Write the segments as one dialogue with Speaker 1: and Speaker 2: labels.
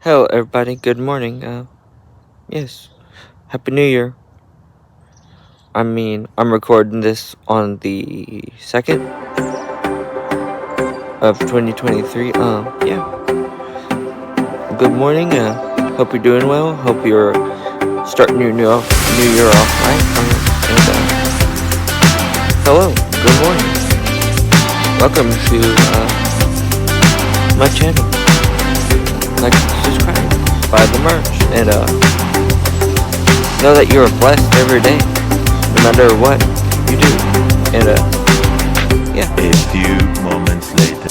Speaker 1: Hello, everybody. Good morning. Yes, Happy New Year. I'm recording this on the 2nd of 2023. Yeah. Good morning. Hope you're doing well. Hope you're starting your new year off right. Hello. Good morning. Welcome to my channel. Like, subscribe, buy the merch, and know that you're blessed every day, no matter what you do. And yeah.
Speaker 2: A few moments later.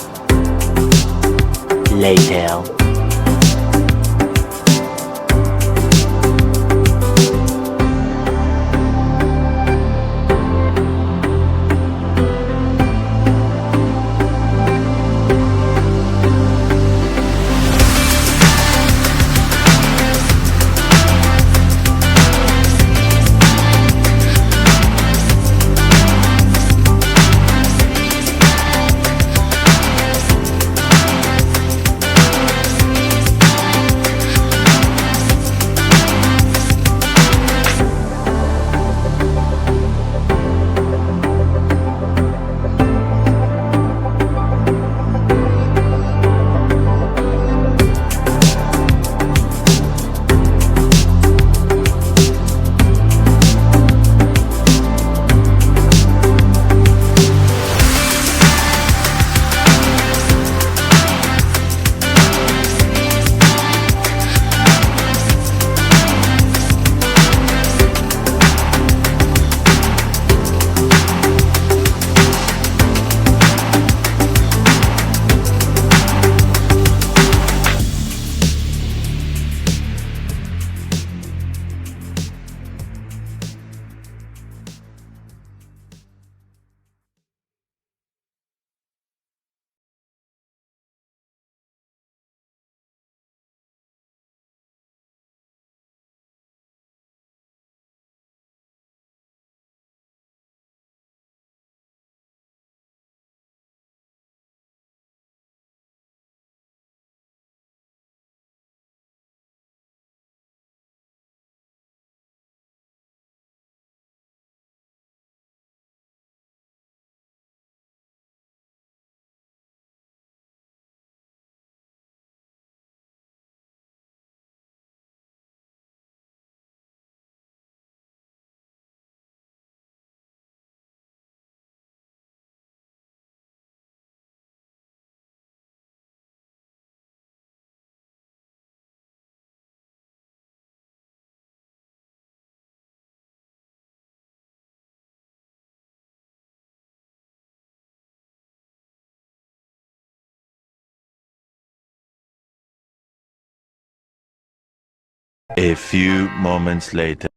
Speaker 2: A few moments later.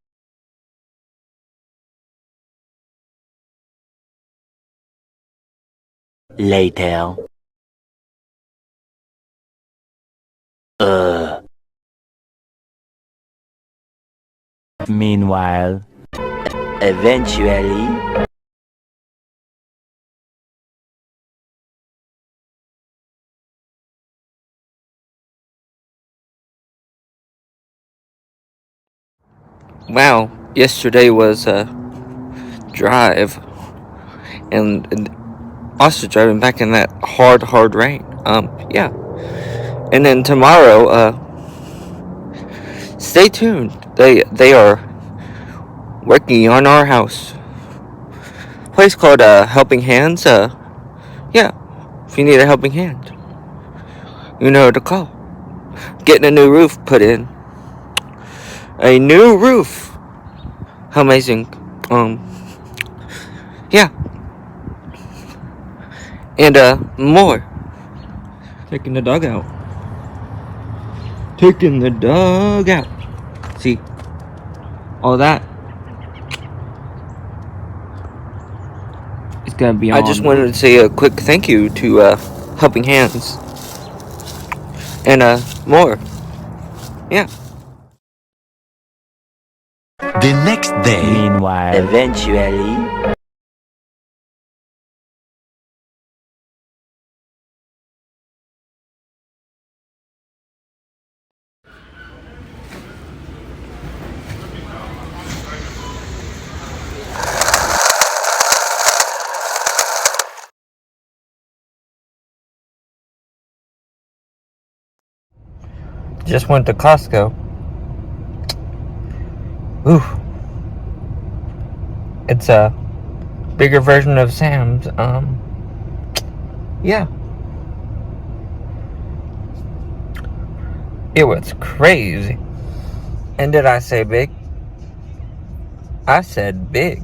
Speaker 3: Meanwhile, eventually.
Speaker 1: Wow, yesterday was a drive, and also driving back in that hard rain. Yeah. And then tomorrow, stay tuned. They are working on our house. Place called Helping Hands. Yeah. If you need a helping hand, you know who to call. Getting a new roof put in. A new roof. How amazing. Yeah. And more. Taking the dog out. Taking the dog out. See, all that. It's gonna be on. I just wanted to say a quick thank you to Helping Hands. And more. Yeah.
Speaker 2: The next day.
Speaker 3: Meanwhile, eventually.
Speaker 1: Just went to Costco. Ooh. It's a bigger version of Sam's. Yeah. It was crazy. And did I say big? I said big.